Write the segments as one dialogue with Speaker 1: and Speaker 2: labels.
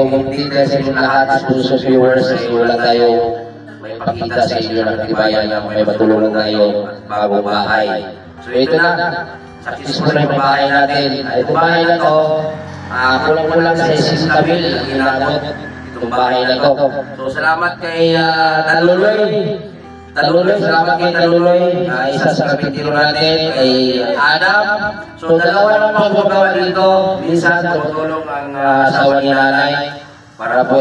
Speaker 1: magtita sa inyo lahat, sa viewers, wala tayo may pakita sa inyo ng tibayan na may matulungan tayo bagong bahay. So ito na, successful na yung bahay natin. Itong bahay na to, kulang-kulang sa isang tabil ang ginamot itong bahay na to. So salamat kay Taluloy. Salamat kay Taluloy, isa sa kapitiro natin, kay Adam. So dalawa lang magagawa dito, minsan tumutulong ang asawa ni nanay para po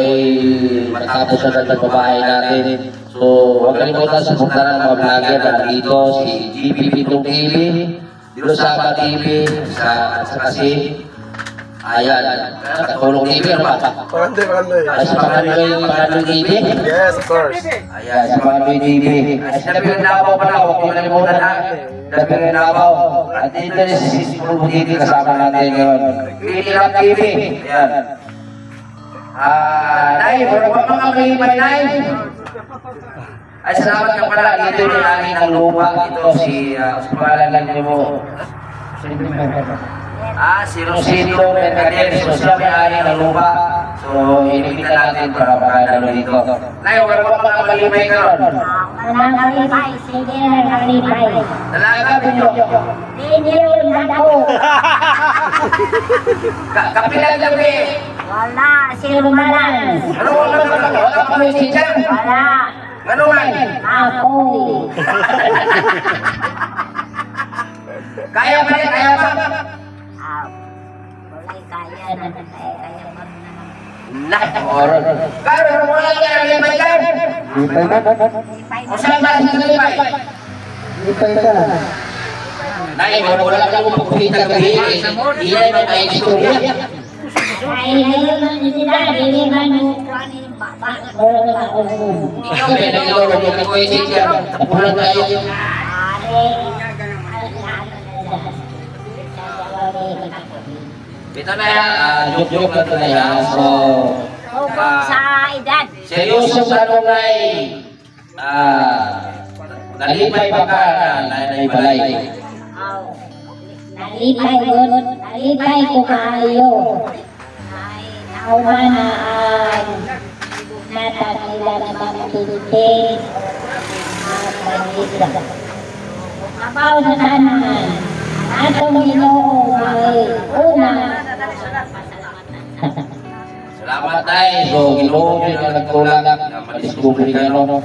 Speaker 1: matapos na ng bahay natin. So huwag kalimutan sa puntaran ng mga vlogger na dito, si GP Pitong TV, Dilo Saba TV, at saka si Katulong TV, ano ba?
Speaker 2: Parandoy.
Speaker 1: Si Parandoy TV?
Speaker 2: Yes, of course.
Speaker 1: Si Parandoy TV. Si Dabilang Davao pa na, huwag kong kalimutan ha. Dabilang Davao. At dito si Pulpo TV, kasama natin ngayon. Pililap TV. Ayan. Nay, wala pa mga mahimay, Nay? Ay, salamat ka pala. Dito yung namin ng lupa. Ito si pangalan lang niyo mo. Si Rosito Mercader, so siya may-ari ng lupa. So, inibita natin para makadalo dito. Nay, wala pa mga malimay ka ron?
Speaker 3: Walang kalipay, sige na kalipay.
Speaker 1: Talaga, Pinyo?
Speaker 3: Pinyo na daw.
Speaker 1: Kapilang gabi?
Speaker 3: Wala, zero balance.
Speaker 1: Ano wala ka? Wala ka may teacher?
Speaker 3: Wala.
Speaker 1: Ano man?
Speaker 3: Apoy.
Speaker 1: Kaya pa rin, kaya pa?
Speaker 3: Walay kaya na, kaya pa
Speaker 1: Oron. Karo, wala ka na limay ka? O saan ba si limay? Nay, wala ka kung pagpita gabi. Iyan ang istorya.
Speaker 3: ay ngayon ang sila, hindi man yung baba.
Speaker 1: Ikaw, pinag-iorong yung ako yung teacher. Tapulan tayo. Ito na yan, joke-joke lang ito na yan. So,
Speaker 3: sa edad.
Speaker 1: seryoso sa nungay, nalipay pa ka na naibalay.
Speaker 3: Nalipay ko kayo. Ay, naumanaan. Natakila na magtitig. Kapaw na tanan. Atong Ginoo ay una.
Speaker 1: Salamat tayo. So, Ginoo din ang nagtulak na madiskubre ka, no?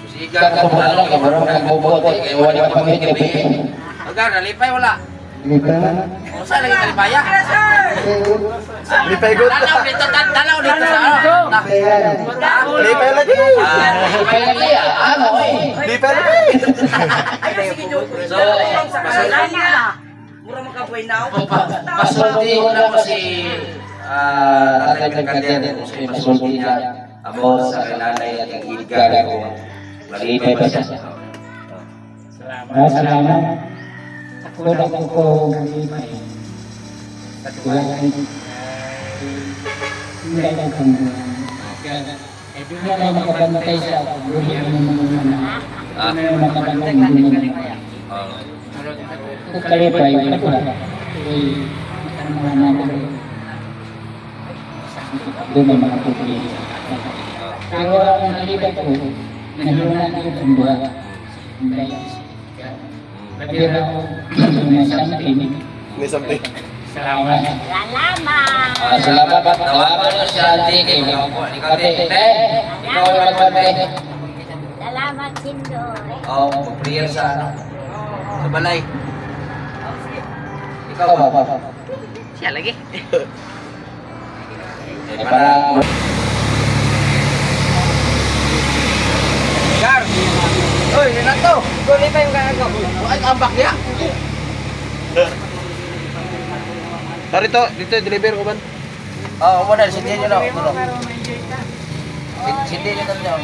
Speaker 1: Susiga ka sa mga ka, marunong kang bubote, kaya wala ka pang-gabi. Agad, nalipay wala. O saan lagi kalipaya?
Speaker 2: Lipay good.
Speaker 1: Tanaw dito sa ano?
Speaker 2: Lipay lagi.
Speaker 1: Lipay lagi, ano eh?
Speaker 2: Lipay lagi.
Speaker 1: So, pasulti ko na ko si Tatay Mercader, kung sa'yo pasulti niya about sa kananay at ang Edgar ko. Malipay pa siya.
Speaker 4: Salamat. Ako na ko malipay. Hindi lang kung hindi na makabantay sa buhay ng mga anak. Hindi na makabantay ng mga anak. Kung kalipay, wala ko lang. Ang mga anak doon may mga pupili. Pero ang kalipay ko, nalunan ko ang buhay. Pero
Speaker 2: May something.
Speaker 4: salamat.
Speaker 1: Salamat. Tawagan mo si Auntie. Ikaw po. Ikaw, Tete. Ikaw ang magbante.
Speaker 3: Salamat, Sindoy.
Speaker 1: Oo, mag-prayer sa ano? Sa balay. Ikaw ba? Siya lagi. Para... Gar! Uy, Renato! Guli pa yung gagaw. Ay, ambak niya!
Speaker 2: Dito, deliver ko ba?
Speaker 1: Oo, muna. Sindihan nyo na. Sindihan nyo na.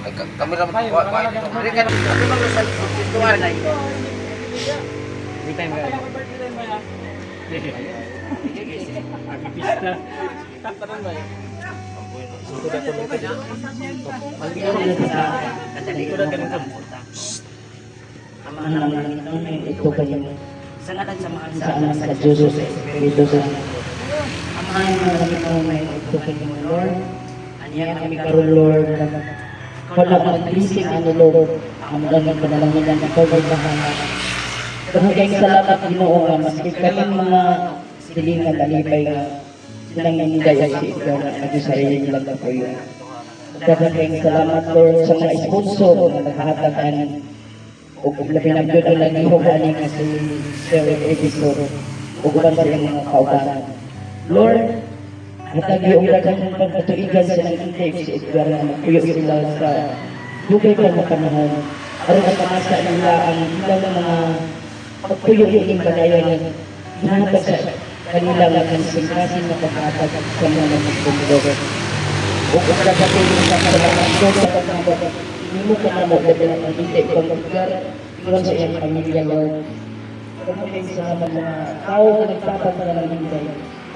Speaker 1: Ay, kamera mo. Hindi ka na. Ano ba sa tuwan na ito?
Speaker 4: Hindi tayo mga. Pista. Taparan ba yun? Ito na tuloy ka dyan. Pag ginagawa ko sa ito na ganun ka. Ang mga naman ito kayo.
Speaker 3: Sangalan sa mga
Speaker 4: Sa anak sa Diyos sa Espiritu Santo. Ay, marami po may utukin mo, Lord. Aniya kami karon, Lord. Wala mag-blessing ano, Lord. Ang dalang panalangin na ikaw may bahala. Kaya salamat, Ginoo, nga maski kami mga silingan alipay nga silang nanginday si ikaw na nag-sarili nilang na po yun. Kaya salamat, Lord, sa mga sponsor na naghahatagan o pinagdod na nag-ihugani nga si Sir Edisor o kuban sa iyong mga kaubasan. Lord, hatag yung dagang pagkatuigan sa ng intake si Edgar na magpuyo sila sa dugay pa na panahon. Aron ang pamasa nila ang ilang mga pagpuyo yung kadayan na nahatag sa kanila nga kansing-kasing na pagkatag sa mga magpumulog. O kung kapatulong sa salamat ko sa pagkatag, hindi mo ka na mo dahil ang hindi pang Edgar, iwan sa iyong pamilya, Lord. Kaya salamat mga tao na nagtatag na ng hinday.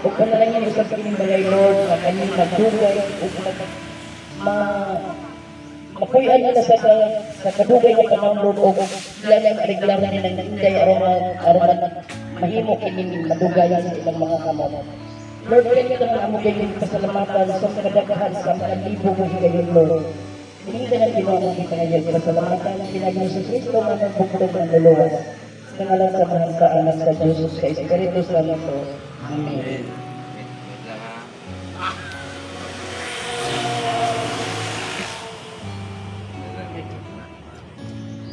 Speaker 4: O panalangin ang isang pinimbalay, Lord, na kanyang magdugay o mapuyan nila sa kadugay ng panahon, Lord, o sila na ariglaran nila ng hinday aron mahimo kining madugay sa ilang mga kamot. Lord, kanya naman amo ganyan pasalamatan sa kadaghan sa mga libo mo higayon, Lord. Hindi ka na ginawa kita ngayon, pasalamatan ang pinagin sa Kristo na nagbuklog ang luluwa. Sa ngalan sa mahal sa anak sa Diyos, sa Espiritu Santo. Amen.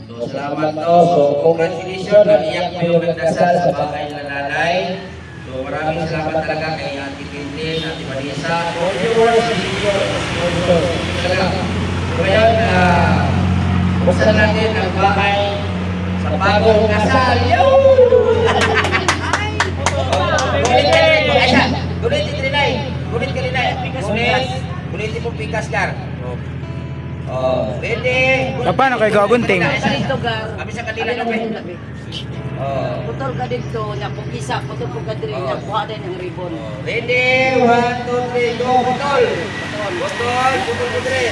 Speaker 1: So, salamat to. So, congratulations. Naiyak mo yung nagdasal sa bagay na nanay. So, maraming salamat talaga kay Auntie Quintin, Auntie Vanessa. All viewers, talaga. Kaya, buksan natin ang bahay sa bagong kasal. Yo! Gulitin ka rinay. Gulit ka rinay. Gulitin mo pikas kar. Oh, pwede.
Speaker 2: Paano kay gagunting?
Speaker 1: Kami sa kanila na pwede. Oh.
Speaker 5: Putol ka dito, na kung isa, putol ka dito, na kuha din ang ribbon.
Speaker 1: Ready? 1, 2, 3, go! Putol! Putol! Putol!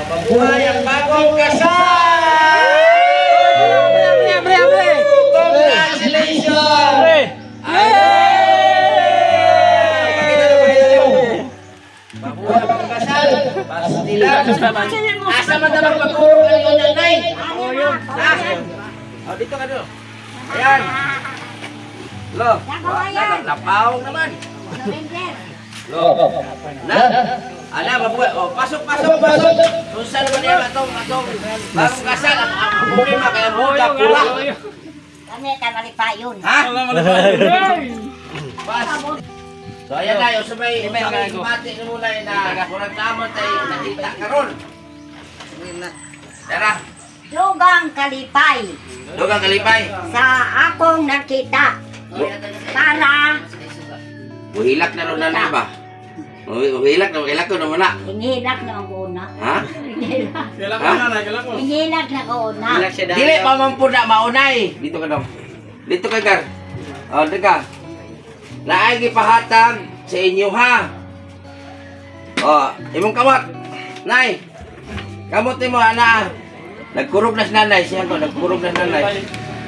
Speaker 1: Mabuhay ang bagong kasal! Congratulations! Mabuhay ang bagong kasal! Pastila! Asa man naman magkurong ang iyong nanay? O, dito ka doon. Ayan! Lo! Lapawang naman! Lo! Na! Ala, mabuhay! O, pasok! Kung saan naman yan atong bagong kasal ang problema kaya mula pula!
Speaker 3: Kami ka malipayon.
Speaker 1: Ha? Pas! So ayan na, yung sabay mati na muna na kurang tamon tayo nakita karon. Tara!
Speaker 3: Dugang kalipay
Speaker 1: Dugang kalipay!
Speaker 3: sa akong nakita para
Speaker 1: Uhilak na ron na ba? Uhilak ko naman na.
Speaker 3: hinilak na ang una.
Speaker 1: Ha?
Speaker 3: Hinilak na ang una.
Speaker 1: Dili pa man po na maunay. Dito ka daw. Dito ka, Gar. O, dito ka. Naay gipahatag sa inyo, ha? O, imong kamot. Nay. Kamot mo, ana. Nagkurog na si nanay. Siya ko, nagkurog na si nanay.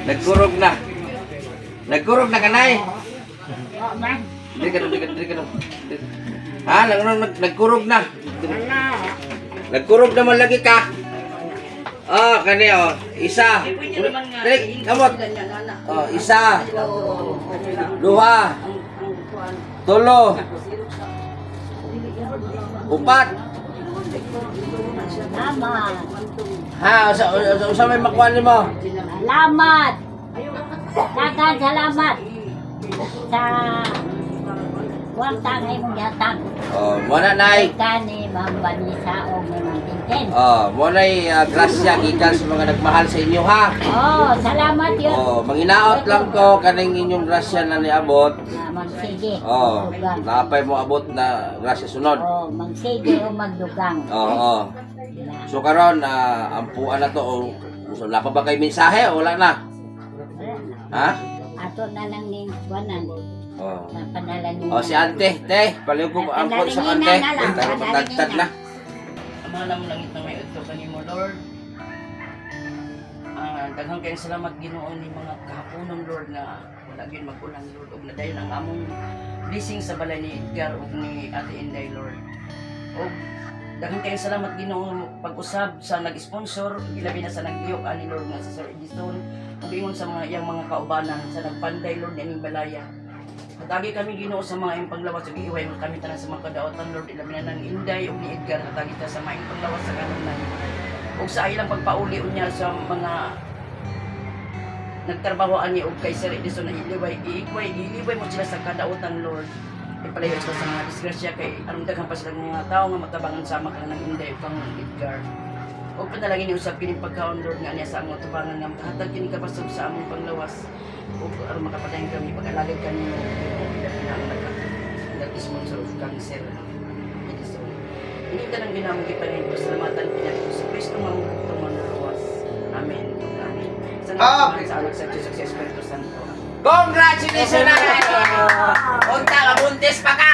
Speaker 1: Nagkurog na ka, nay. Dili ka daw. Ha? Nagkurog na. Nagkurog naman lagi ka. Oh, kani oh, isa. Dili, kamot. Oh, isa. Duha. Tulo. Upat.
Speaker 3: Salamat.
Speaker 1: Ha, usa may makuha nimo.
Speaker 3: Salamat. Daghang salamat sa kwarta nga imong gihatag.
Speaker 1: Oh, mo na nay.
Speaker 3: Kani Ma'am Vanessa o Ma'am Tintin.
Speaker 1: Oh, mo na grasya gikan sa mga nagmahal sa inyo, ha.
Speaker 3: Oh, salamat yun.
Speaker 1: Oh, manginaot lang ko kaning inyong grasya na niabot.
Speaker 3: Magsige.
Speaker 1: Oh,
Speaker 3: Magdugang.
Speaker 1: napay mo abot na grasya sunod.
Speaker 3: Oh, magsige o magdugang.
Speaker 1: Oo. So karon ampuan na to o wala pa ba kay mensahe o wala na? Ha?
Speaker 3: Ato na lang ning kuanan.
Speaker 1: Oh.
Speaker 3: Panalangin.
Speaker 1: Oh si ante, te, paliw ko ampun sa ante.
Speaker 3: Panalangin na lang,
Speaker 1: Tayo patagtag na.
Speaker 5: Ama naman lang ito may ito kanimo, Lord. Daghang kayong salamat Ginoo ni mga kahaponon Lord na wala gyud magulang Lord ug nadayon ang among blessing sa balay ni Edgar ug ni Ate Inday Lord. Ug daghang kayong salamat Ginoo pag-usab sa nag-sponsor ilabi na sa nag-iyo ani Lord nga sa Sir Edison ug ingon sa mga iyang mga kaubanan sa nagpanday Lord ining balaya. Hatagi kami Ginoo sa mga iyong panglawas ug iway mo kami tanan sa mga kadaotan Lord ilabi na ng Inday ug ni Edgar hatagi ta sa maayong panglawas sa kanunan. Ug sa ilang pagpauli unya sa mga nagtrabahoan ni og kay Sir Edison na iliway mo sila sa kadaotan Lord. Ipalayo sila sa mga disgrasya kay anong daghang pa sila mga tao nga matabangan sama ka ng Inday ug kang Edgar. Ug panalangin ni usab kini pagkaon Lord nga niya sa among tubangan nga makahatag kini kapasog sa among panglawas ug aron makapadayon kami pag-alagad kami nag-sponsor of cancer Edison. Ini tanang ginamong gipanin pasalamatan pinako sa Kristo nga mong luwas. Amen. Amen. Sa ngalan sa Anak sa Diyos sa Espiritu Santo.
Speaker 1: Congratulations na kayo! Unta ka buntis pa ka!